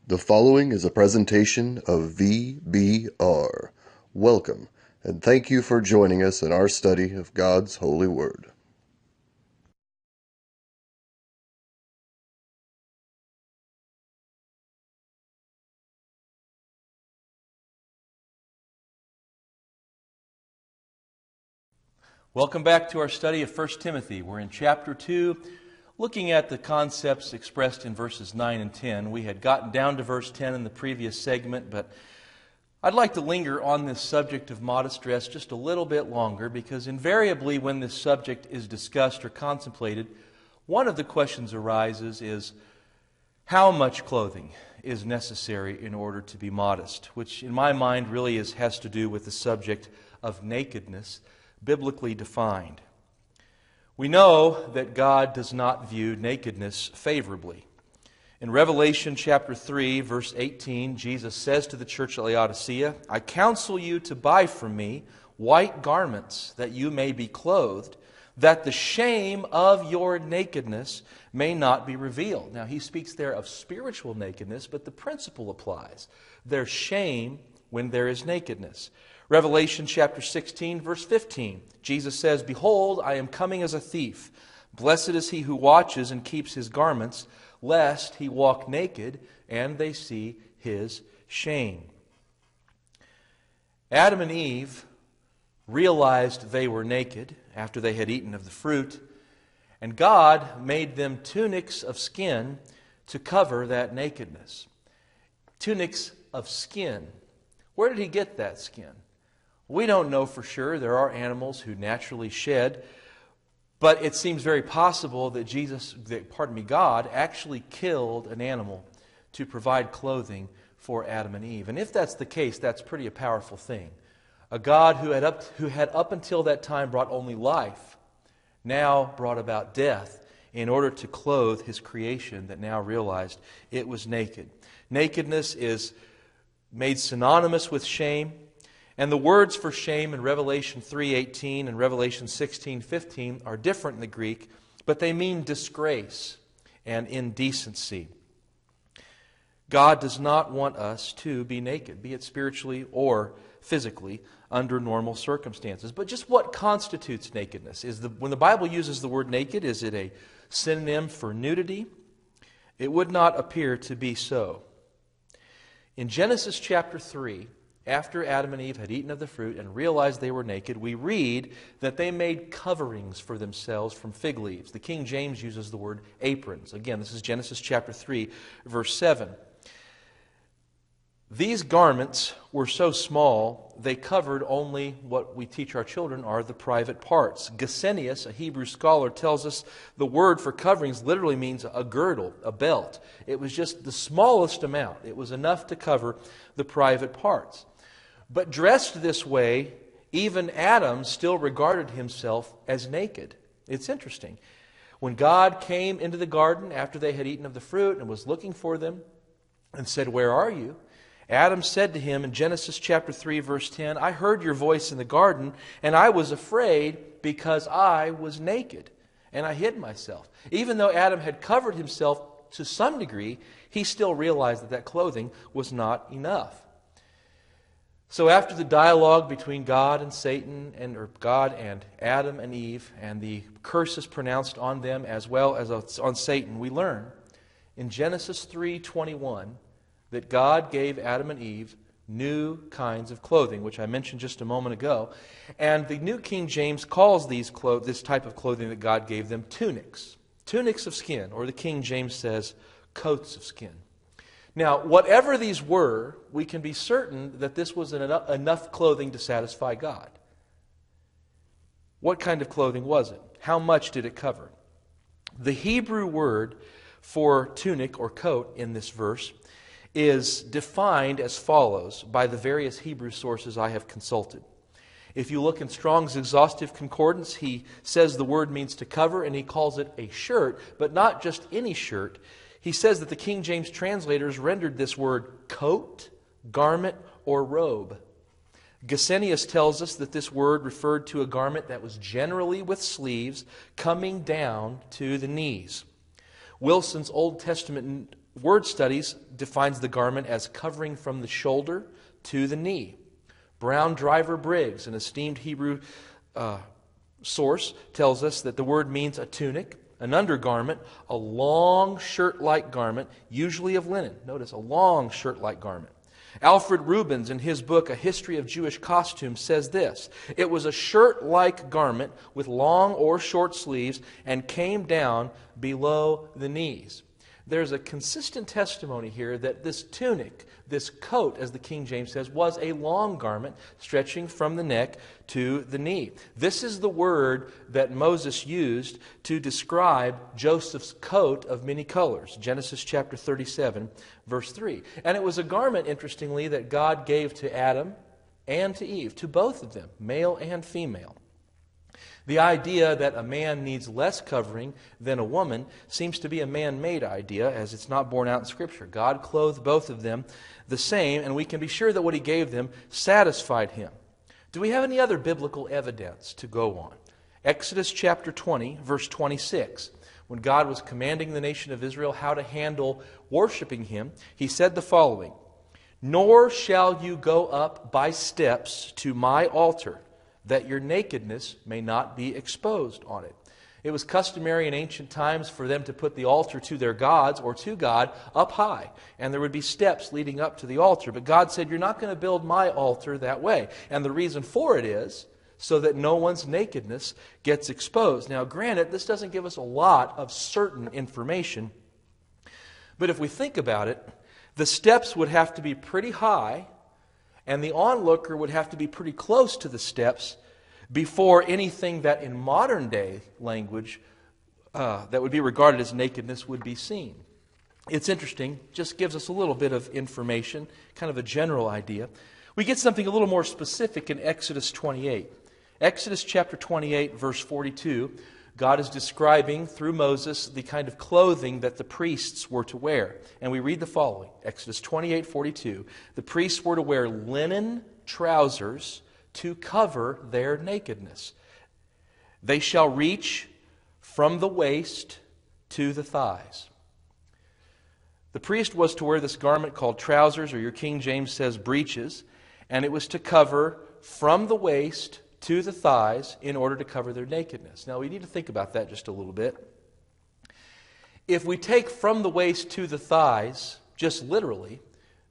The following is a presentation of VBR. Welcome, and thank you for joining us in our study of God's holy word. Welcome back to our study of 1 Timothy. We're in chapter 2, looking at the concepts expressed in verses 9 and 10. We had gotten down to verse 10 in the previous segment, but I'd like to linger on this subject of modest dress just a little bit longer, because invariably when this subject is discussed or contemplated, one of the questions arises is, how much clothing is necessary in order to be modest? Which in my mind really has to do with the subject of nakedness, biblically defined. We know that God does not view nakedness favorably. In Revelation chapter 3, verse 18, Jesus says to the church at Laodicea, "I counsel you to buy from me white garments, that you may be clothed, that the shame of your nakedness may not be revealed." Now he speaks there of spiritual nakedness, but the principle applies. There's shame when there is nakedness. Revelation chapter 16, verse 15, Jesus says, "Behold, I am coming as a thief. Blessed is he who watches and keeps his garments, lest he walk naked and they see his shame." Adam and Eve realized they were naked after they had eaten of the fruit, and God made them tunics of skin to cover that nakedness. Tunics of skin. Where did he get that skin? We don't know for sure. There are animals who naturally shed, but it seems very possible that God actually killed an animal to provide clothing for Adam and Eve. And if that's the case, that's pretty a powerful thing. A God who had up until that time brought only life, now brought about death in order to clothe His creation that now realized it was naked. Nakedness is made synonymous with shame. And the words for shame in Revelation 3:18 and Revelation 16:15 are different in the Greek, but they mean disgrace and indecency. God does not want us to be naked, be it spiritually or physically, under normal circumstances. But just what constitutes nakedness? When the Bible uses the word naked, is it a synonym for nudity? It would not appear to be so. In Genesis chapter 3, after Adam and Eve had eaten of the fruit and realized they were naked, we read that they made coverings for themselves from fig leaves. The King James uses the word aprons. Again, this is Genesis chapter 3, verse 7. These garments were so small, they covered only what we teach our children are the private parts. Gesenius, a Hebrew scholar, tells us the word for coverings literally means a girdle, a belt. It was just the smallest amount. It was enough to cover the private parts. But dressed this way, even Adam still regarded himself as naked. It's interesting. When God came into the garden after they had eaten of the fruit and was looking for them and said, "Where are you?" Adam said to him in Genesis chapter 3, verse 10, "I heard your voice in the garden, and I was afraid because I was naked, and I hid myself." Even though Adam had covered himself to some degree, he still realized that clothing was not enough. So after the dialogue between God and God and Adam and Eve, and the curses pronounced on them as well as on Satan, we learn in Genesis 3:21 that God gave Adam and Eve new kinds of clothing, which I mentioned just a moment ago. And the New King James calls this type of clothing that God gave them tunics. Tunics of skin, or the King James says coats of skin. Now, whatever these were, we can be certain that this was enough clothing to satisfy God. What kind of clothing was it? How much did it cover? The Hebrew word for tunic or coat in this verse is defined as follows by the various Hebrew sources I have consulted. If you look in Strong's Exhaustive Concordance, he says the word means to cover, and he calls it a shirt, but not just any shirt. He says that the King James translators rendered this word coat, garment, or robe. Gesenius tells us that this word referred to a garment that was generally with sleeves coming down to the knees. Wilson's Old Testament Word Studies defines the garment as covering from the shoulder to the knee. Brown Driver Briggs, an esteemed Hebrew source, tells us that the word means a tunic, an undergarment, a long shirt-like garment, usually of linen. Notice, a long shirt-like garment. Alfred Rubens, in his book, A History of Jewish Costumes, says this: it was a shirt-like garment with long or short sleeves and came down below the knees. There's a consistent testimony here that this tunic, this coat, as the King James says, was a long garment stretching from the neck to the knee. This is the word that Moses used to describe Joseph's coat of many colors. Genesis chapter 37, verse 3. And it was a garment, interestingly, that God gave to Adam and to Eve, to both of them, male and female. The idea that a man needs less covering than a woman seems to be a man-made idea, as it's not borne out in Scripture. God clothed both of them the same, and we can be sure that what He gave them satisfied Him. Do we have any other biblical evidence to go on? Exodus chapter 20, verse 26. When God was commanding the nation of Israel how to handle worshiping Him, He said the following: "Nor shall you go up by steps to my altar, that your nakedness may not be exposed on it." It was customary in ancient times for them to put the altar to their gods or to God up high, and there would be steps leading up to the altar. But God said, you're not going to build my altar that way. And the reason for it is so that no one's nakedness gets exposed. Now, granted, this doesn't give us a lot of certain information, but if we think about it, the steps would have to be pretty high, and the onlooker would have to be pretty close to the steps before anything that in modern day language that would be regarded as nakedness would be seen. It's interesting, just gives us a little bit of information, kind of a general idea. We get something a little more specific in Exodus 28. Exodus chapter 28, verse 42, God is describing through Moses the kind of clothing that the priests were to wear. And we read the following, Exodus 28:42. The priests were to wear linen trousers to cover their nakedness. They shall reach from the waist to the thighs. The priest was to wear this garment called trousers, or your King James says breeches, and it was to cover from the waist to the thighs in order to cover their nakedness. Now, we need to think about that just a little bit. If we take from the waist to the thighs, just literally,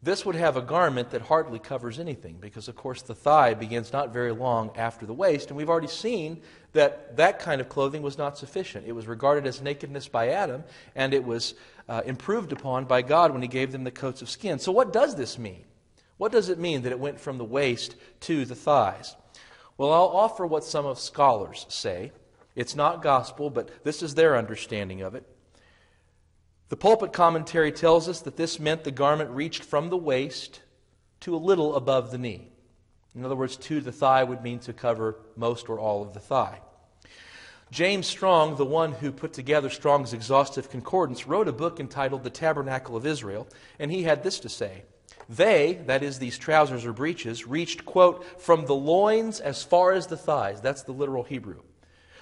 this would have a garment that hardly covers anything, because, of course, the thigh begins not very long after the waist, and we've already seen that that kind of clothing was not sufficient. It was regarded as nakedness by Adam, and it was improved upon by God when He gave them the coats of skin. So what does this mean? What does it mean that it went from the waist to the thighs? Well, I'll offer what some of scholars say. It's not gospel, but this is their understanding of it. The pulpit commentary tells us that this meant the garment reached from the waist to a little above the knee. In other words, to the thigh would mean to cover most or all of the thigh. James Strong, the one who put together Strong's exhaustive concordance, wrote a book entitled The Tabernacle of Israel, and he had this to say: they, that is these trousers or breeches, reached, quote, from the loins as far as the thighs. That's the literal Hebrew.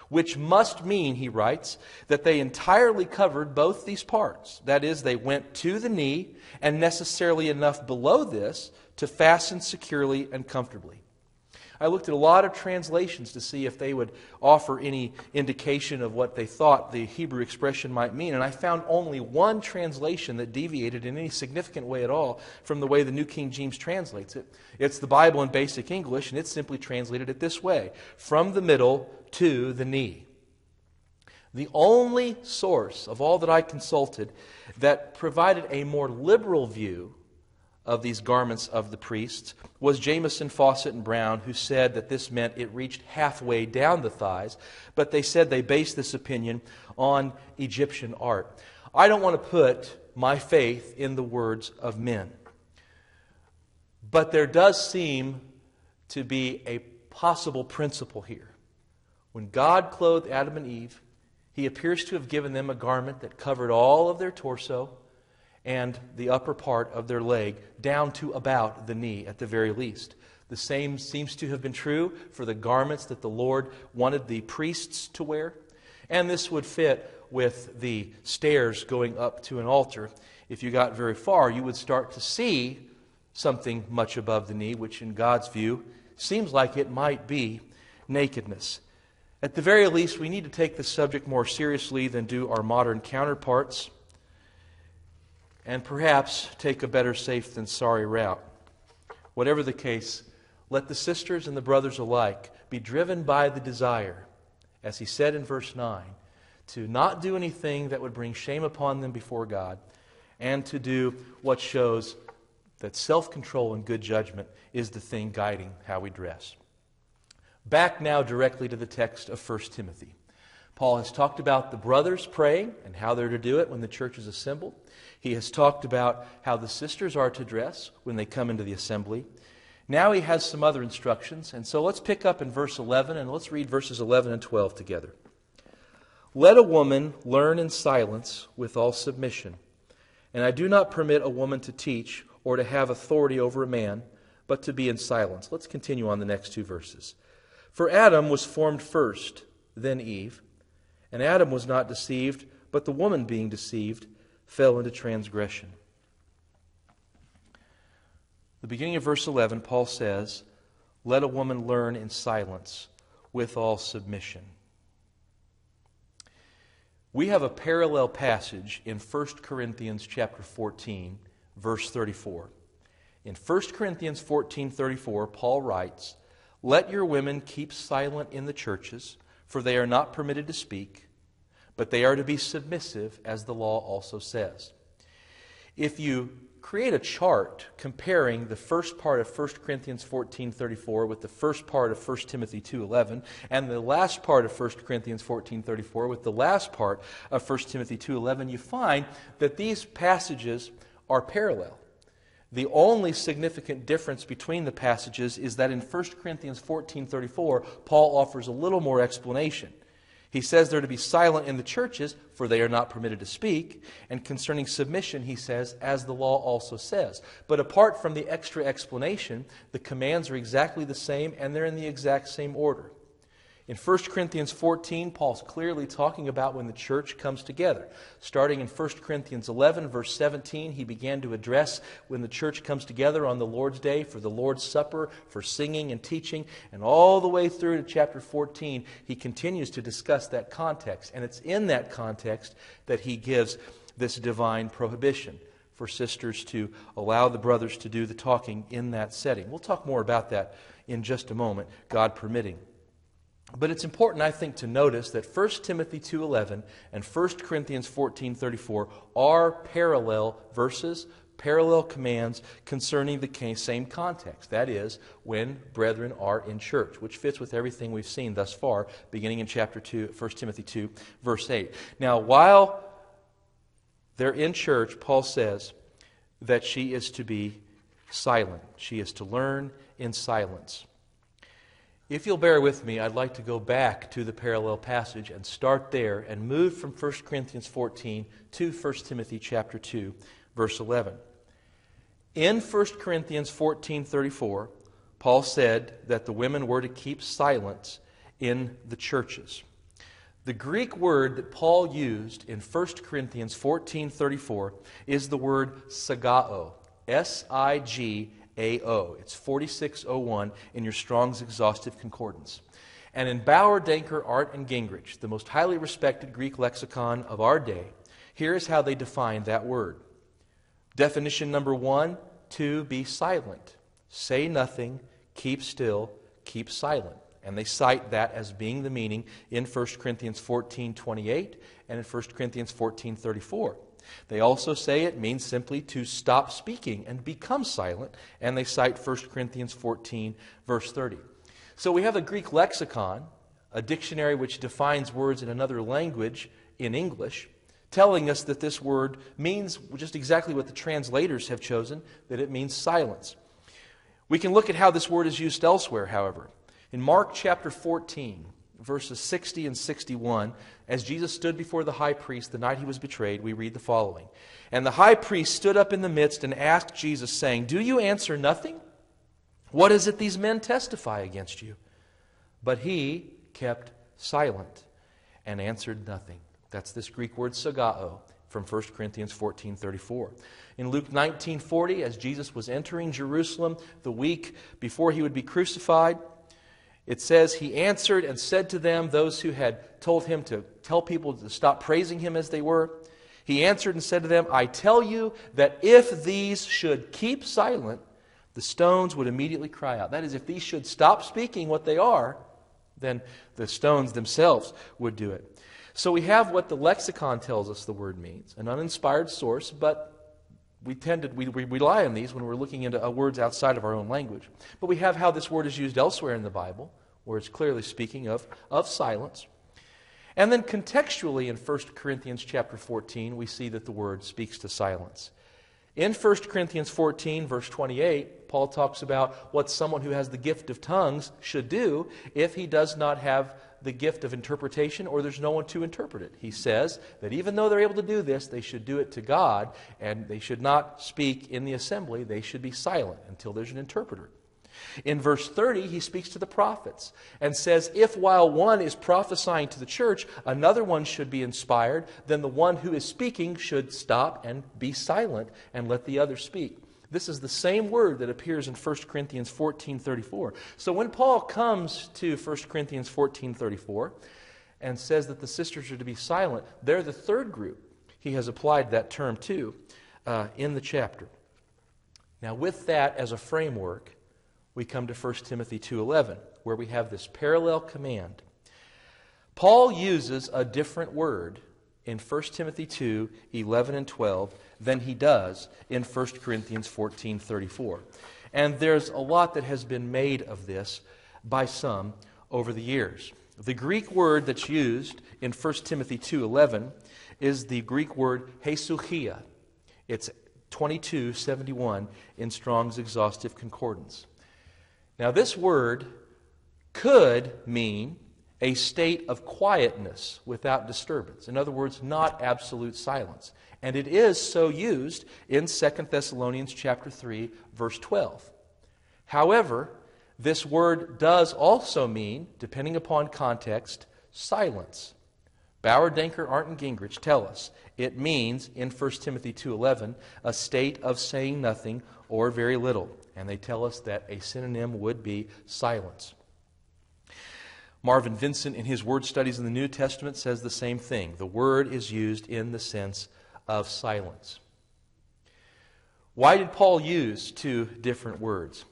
Which must mean, he writes, that they entirely covered both these parts. That is, they went to the knee and necessarily enough below this to fasten securely and comfortably. I looked at a lot of translations to see if they would offer any indication of what they thought the Hebrew expression might mean, and I found only one translation that deviated in any significant way at all from the way the New King James translates it. It's the Bible in basic English, and it's simply translated it this way: from the middle to the knee. The only source of all that I consulted that provided a more liberal view of these garments of the priests was Jamieson, Fawcett, and Brown, who said that this meant it reached halfway down the thighs, but they said they based this opinion on Egyptian art. I don't want to put my faith in the words of men, but there does seem to be a possible principle here. When God clothed Adam and Eve, He appears to have given them a garment that covered all of their torso and the upper part of their leg down to about the knee at the very least. The same seems to have been true for the garments that the Lord wanted the priests to wear. And this would fit with the stairs going up to an altar, if you got very far, you would start to see something much above the knee, which in God's view seems like it might be nakedness. At the very least, we need to take this subject more seriously than do our modern counterparts, and perhaps take a better safe than sorry route. Whatever the case, let the sisters and the brothers alike be driven by the desire, as he said in verse 9, to not do anything that would bring shame upon them before God, and to do what shows that self-control and good judgment is the thing guiding how we dress. Back now directly to the text of 1 Timothy. Paul has talked about the brothers praying and how they're to do it when the church is assembled. He has talked about how the sisters are to dress when they come into the assembly. Now he has some other instructions, and so let's pick up in verse 11 and let's read verses 11 and 12 together. Let a woman learn in silence with all submission. And I do not permit a woman to teach or to have authority over a man, but to be in silence. Let's continue on the next two verses. For Adam was formed first, then Eve. And Adam was not deceived, but the woman being deceived fell into transgression. The beginning of verse 11, Paul says, let a woman learn in silence with all submission. We have a parallel passage in 1 Corinthians chapter 14, verse 34. In 1 Corinthians 14:34, Paul writes, let your women keep silent in the churches, for they are not permitted to speak, but they are to be submissive, as the law also says. If you create a chart comparing the first part of 1 Corinthians 14:34 with the first part of 1 Timothy 2:11 and the last part of 1 Corinthians 14:34 with the last part of 1 Timothy 2:11, you find that these passages are parallel. The only significant difference between the passages is that in 1 Corinthians 14:34, Paul offers a little more explanation. He says they're to be silent in the churches, for they are not permitted to speak. And concerning submission, he says, as the law also says. But apart from the extra explanation, the commands are exactly the same, and they're in the exact same order. In 1 Corinthians 14, Paul's clearly talking about when the church comes together. Starting in 1 Corinthians 11, verse 17, he began to address when the church comes together on the Lord's Day for the Lord's Supper, for singing and teaching. And all the way through to chapter 14, he continues to discuss that context. And it's in that context that he gives this divine prohibition for sisters to allow the brothers to do the talking in that setting. We'll talk more about that in just a moment, God permitting. But it's important, I think, to notice that 1 Timothy 2:11 and 1 Corinthians 14:34 are parallel verses, parallel commands concerning the same context. That is, when brethren are in church, which fits with everything we've seen thus far, beginning in chapter 2, 1 Timothy 2, verse 8. Now, while they're in church, Paul says that she is to be silent. She is to learn in silence. If you'll bear with me, I'd like to go back to the parallel passage and start there and move from 1 Corinthians 14 to 1 Timothy chapter 2, verse 11. In 1 Corinthians 14:34, Paul said that the women were to keep silence in the churches. The Greek word that Paul used in 1 Corinthians 14:34 is the word sagao, S-I-G-A-O. It's 4601 in your Strong's Exhaustive Concordance. And in Bauer, Denker, Art, and Gingrich, the most highly respected Greek lexicon of our day, here is how they define that word. Definition number 1, to be silent. Say nothing, keep still, keep silent. And they cite that as being the meaning in 1 Corinthians 14:28 and in 1 Corinthians 14:34. They also say it means simply to stop speaking and become silent, and they cite 1 Corinthians 14, verse 30. So we have a Greek lexicon, a dictionary which defines words in another language in English, telling us that this word means just exactly what the translators have chosen, that it means silence. We can look at how this word is used elsewhere, however. In Mark chapter 14, verses 60 and 61, as Jesus stood before the high priest the night he was betrayed, we read the following. And the high priest stood up in the midst and asked Jesus, saying, "Do you answer nothing? What is it these men testify against you?" But he kept silent and answered nothing. That's this Greek word sagao from 1 Corinthians 14:34. In Luke 19:40, as Jesus was entering Jerusalem the week before he would be crucified, it says, he answered and said to them, those who had told him to tell people to stop praising him as they were, he answered and said to them, I tell you that if these should keep silent, the stones would immediately cry out. That is, if these should stop speaking what they are, then the stones themselves would do it. So we have what the lexicon tells us the word means, an uninspired source, but we rely on these when we're looking into words outside of our own language. But we have how this word is used elsewhere in the Bible, where it's clearly speaking of silence. And then contextually in 1 Corinthians chapter 14, we see that the word speaks to silence. In 1 Corinthians 14, verse 28, Paul talks about what someone who has the gift of tongues should do if he does not have the gift of interpretation or there's no one to interpret it. He says that even though they're able to do this, they should do it to God, and they should not speak in the assembly. They should be silent until there's an interpreter. In verse 30, he speaks to the prophets and says, if while one is prophesying to the church, another one should be inspired, then the one who is speaking should stop and be silent and let the other speak. This is the same word that appears in 1 Corinthians 14:34. So when Paul comes to 1 Corinthians 14:34 and says that the sisters are to be silent, they're the third group he has applied that term to in the chapter. Now with that as a framework, we come to 1 Timothy 2:11, where we have this parallel command. Paul uses a different word in 1 Timothy 2:11 and 12 than he does in 1 Corinthians 14:34. And there's a lot that has been made of this by some over the years. The Greek word that's used in 1 Timothy 2:11 is the Greek word hesuchia. It's 2271 in Strong's Exhaustive Concordance. Now this word could mean a state of quietness without disturbance. In other words, not absolute silence. And it is so used in 2 Thessalonians chapter 3, verse 12. However, this word does also mean, depending upon context, silence. Bauer, Denker, Arndt, and Gingrich tell us it means, in 1 Timothy 2:11, a state of saying nothing or very little. And they tell us that a synonym would be silence. Marvin Vincent, in his word studies in the New Testament, says the same thing. The word is used in the sense of silence. Why did Paul use two different words?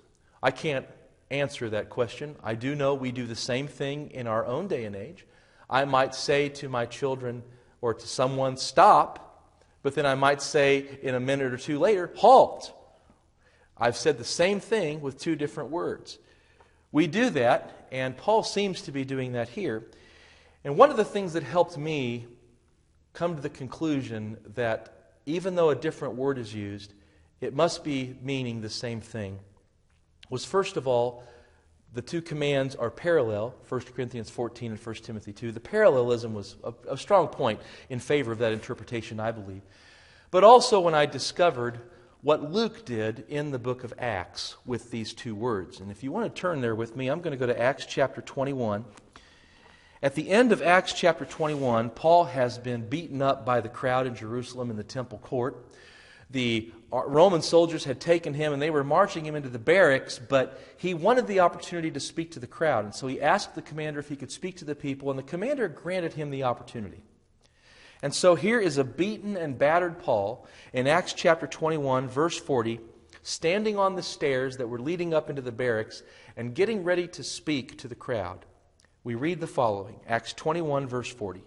I can't answer that question. I do know we do the same thing in our own day and age. I might say to my children or to someone, stop, but then I might say in a minute or two later, halt. I've said the same thing with two different words. We do that, and Paul seems to be doing that here. And one of the things that helped me come to the conclusion that even though a different word is used, it must be meaning the same thing was, first of all, the two commands are parallel, 1 Corinthians 14 and 1 Timothy 2. The parallelism was a strong point in favor of that interpretation, I believe. But also when I discovered what Luke did in the book of Acts with these two words. And if you want to turn there with me, I'm going to go to Acts chapter 21. At the end of Acts chapter 21, Paul has been beaten up by the crowd in Jerusalem in the temple court. The Roman soldiers had taken him and they were marching him into the barracks, but he wanted the opportunity to speak to the crowd. And so he asked the commander if he could speak to the people, and the commander granted him the opportunity. And so here is a beaten and battered Paul in Acts chapter 21, verse 40, standing on the stairs that were leading up into the barracks and getting ready to speak to the crowd. We read the following, Acts 21, verse 40.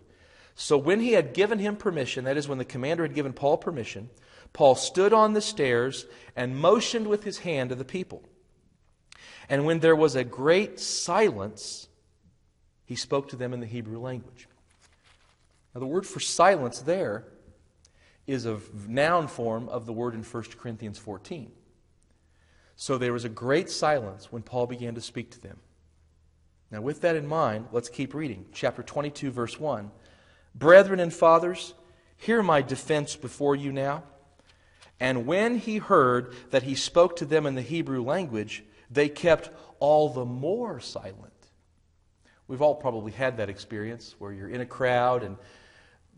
So when he had given him permission, that is when the commander had given Paul permission, Paul stood on the stairs and motioned with his hand to the people. And when there was a great silence, he spoke to them in the Hebrew language. Now, the word for silence there is a noun form of the word in 1 Corinthians 14. So there was a great silence when Paul began to speak to them. Now, with that in mind, let's keep reading. Chapter 22, verse 1. Brethren and fathers, hear my defense before you now. And when he heard that he spoke to them in the Hebrew language, they kept all the more silent. We've all probably had that experience where you're in a crowd and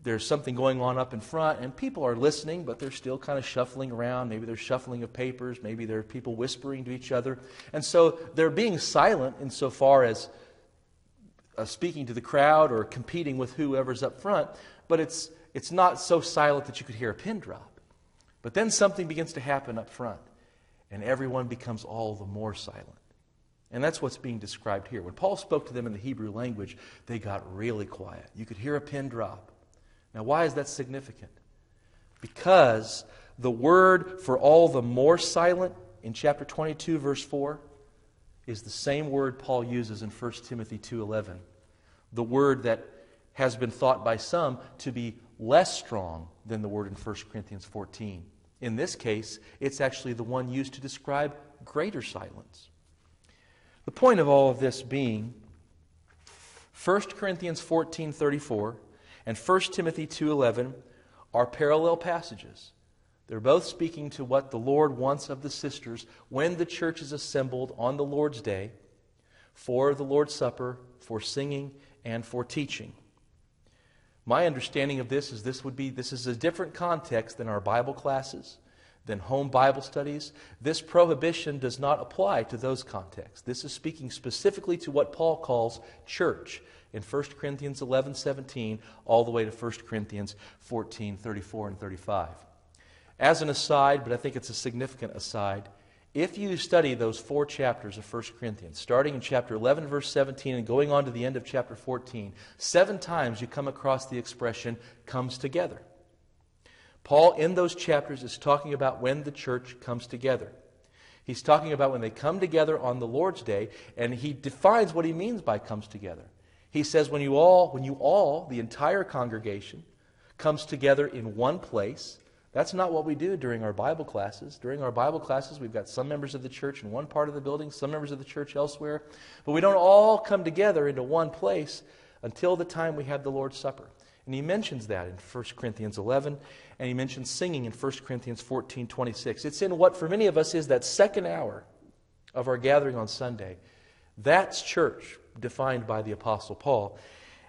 there's something going on up in front, and people are listening, but they're still kind of shuffling around. Maybe there's shuffling of papers. Maybe there are people whispering to each other. And so they're being silent insofar as speaking to the crowd or competing with whoever's up front, but it's not so silent that you could hear a pin drop. But then something begins to happen up front, and everyone becomes all the more silent. And that's what's being described here. When Paul spoke to them in the Hebrew language, they got really quiet. You could hear a pin drop. Now, why is that significant? Because the word for all the more silent in chapter 22, verse 4, is the same word Paul uses in 1 Timothy 2:11. The word that has been thought by some to be less strong than the word in 1 Corinthians 14. In this case, it's actually the one used to describe greater silence. The point of all of this being, 1 Corinthians 14:34 and 1 Timothy 2:11 are parallel passages. They're both speaking to what the Lord wants of the sisters when the church is assembled on the Lord's Day for the Lord's Supper, for singing, and for teaching. My understanding of this is this is a different context than our Bible classes, than home Bible studies. This prohibition does not apply to those contexts. This is speaking specifically to what Paul calls church in 1 Corinthians 11:17 all the way to 1 Corinthians 14:34 and 35. As an aside, but I think it's a significant aside, if you study those 4 chapters of 1 Corinthians, starting in chapter 11, verse 17, and going on to the end of chapter 14, 7 times you come across the expression, comes together. Paul, in those chapters, is talking about when the church comes together. He's talking about when they come together on the Lord's Day, and he defines what he means by comes together. He says when you all, the entire congregation, comes together in one place. That's not what we do during our Bible classes. During our Bible classes, we've got some members of the church in one part of the building, some members of the church elsewhere. But we don't all come together into one place until the time we have the Lord's Supper. And he mentions that in 1 Corinthians 11, and he mentions singing in 1 Corinthians 14:26. It's in what for many of us is that second hour of our gathering on Sunday. That's church, defined by the Apostle Paul.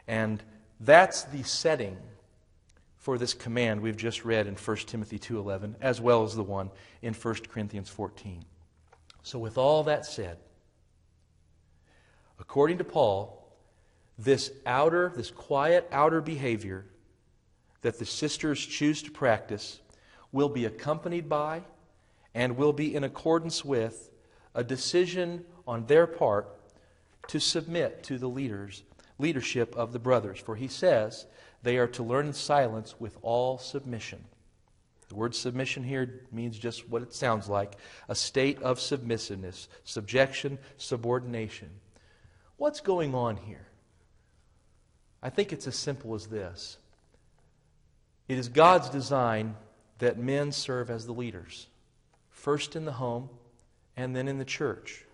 And that's the setting for this command we've just read in 1 Timothy 2:11, as well as the one in 1 Corinthians 14. So with all that said, according to Paul, this quiet outer behavior that the sisters choose to practice will be accompanied by and will be in accordance with a decision on their part to submit to the leadership of the brothers. For he says they are to learn in silence with all submission. The word submission here means just what it sounds like, a state of submissiveness, subjection, subordination. What's going on here? I think it's as simple as this. It is God's design that men serve as the leaders, first in the home and then in the church.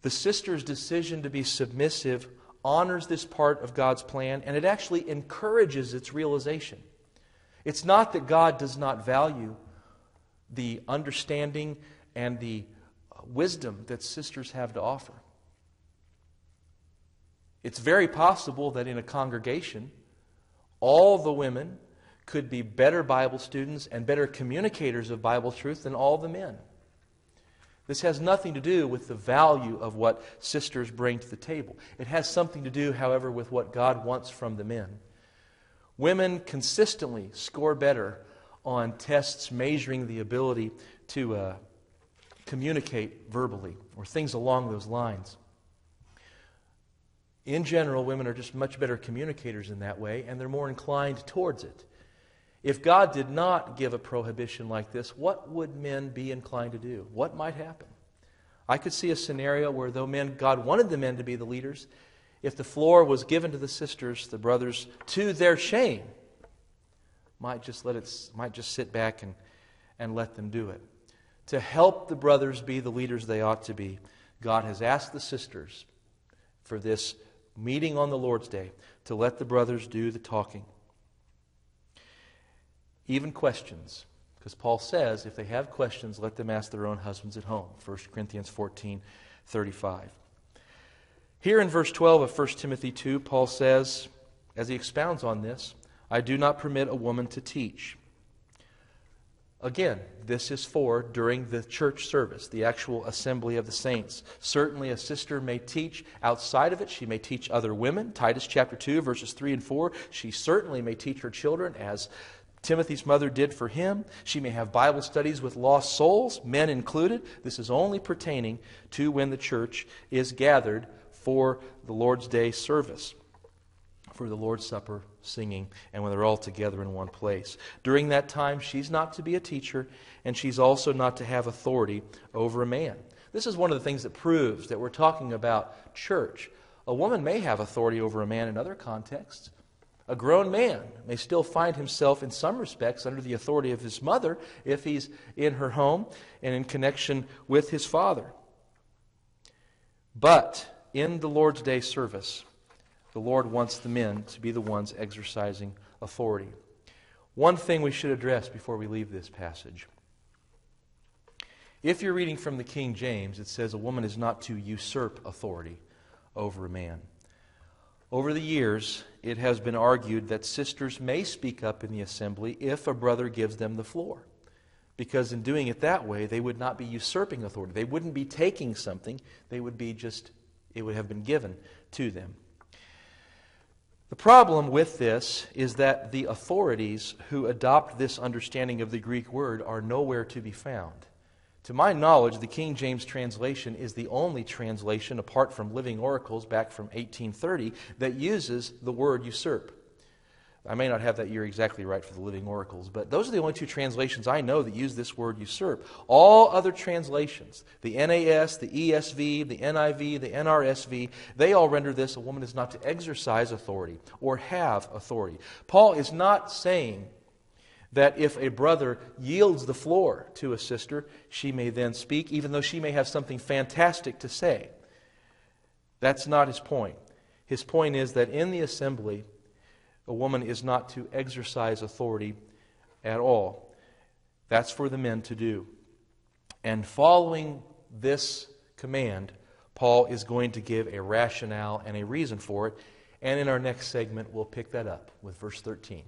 The sister's decision to be submissive honors this part of God's plan, and it actually encourages its realization. It's not that God does not value the understanding and the wisdom that sisters have to offer. It's very possible that in a congregation, all the women could be better Bible students and better communicators of Bible truth than all the men. This has nothing to do with the value of what sisters bring to the table. It has something to do, however, with what God wants from the men. Women consistently score better on tests measuring the ability to communicate verbally or things along those lines. In general, women are just much better communicators in that way, and they're more inclined towards it. If God did not give a prohibition like this, what would men be inclined to do? What might happen? I could see a scenario where though God wanted the men to be the leaders, if the floor was given to the sisters, the brothers, to their shame, might just sit back and let them do it. To help the brothers be the leaders they ought to be, God has asked the sisters for this meeting on the Lord's Day to let the brothers do the talking. Even questions, because Paul says if they have questions, let them ask their own husbands at home. 1 Corinthians 14:35. Here in verse 12 of 1 Timothy 2, Paul says, as he expounds on this, I do not permit a woman to teach. Again, this is for during the church service, the actual assembly of the saints. Certainly a sister may teach outside of it. She may teach other women. Titus chapter 2, verses 3 and 4. She certainly may teach her children as Timothy's mother did for him. She may have Bible studies with lost souls, men included. This is only pertaining to when the church is gathered for the Lord's Day service, for the Lord's Supper singing, and when they're all together in one place. During that time, she's not to be a teacher, and she's also not to have authority over a man. This is one of the things that proves that we're talking about church. A woman may have authority over a man in other contexts. A grown man may still find himself in some respects under the authority of his mother if he's in her home and in connection with his father. But in the Lord's Day service, the Lord wants the men to be the ones exercising authority. One thing we should address before we leave this passage. If you're reading from the King James, it says a woman is not to usurp authority over a man. Over the years, it has been argued that sisters may speak up in the assembly if a brother gives them the floor. Because in doing it that way, they would not be usurping authority. They wouldn't be taking something. They would be it would have been given to them. The problem with this is that the authorities who adopt this understanding of the Greek word are nowhere to be found. To my knowledge, the King James translation is the only translation, apart from Living Oracles back from 1830, that uses the word usurp. I may not have that year exactly right for the Living Oracles, but those are the only two translations I know that use this word usurp. All other translations, the NAS, the ESV, the NIV, the NRSV, they all render this: a woman is not to exercise authority or have authority. Paul is not saying that if a brother yields the floor to a sister, she may then speak, even though she may have something fantastic to say. That's not his point. His point is that in the assembly, a woman is not to exercise authority at all. That's for the men to do. And following this command, Paul is going to give a rationale and a reason for it. And in our next segment, we'll pick that up with verse 13.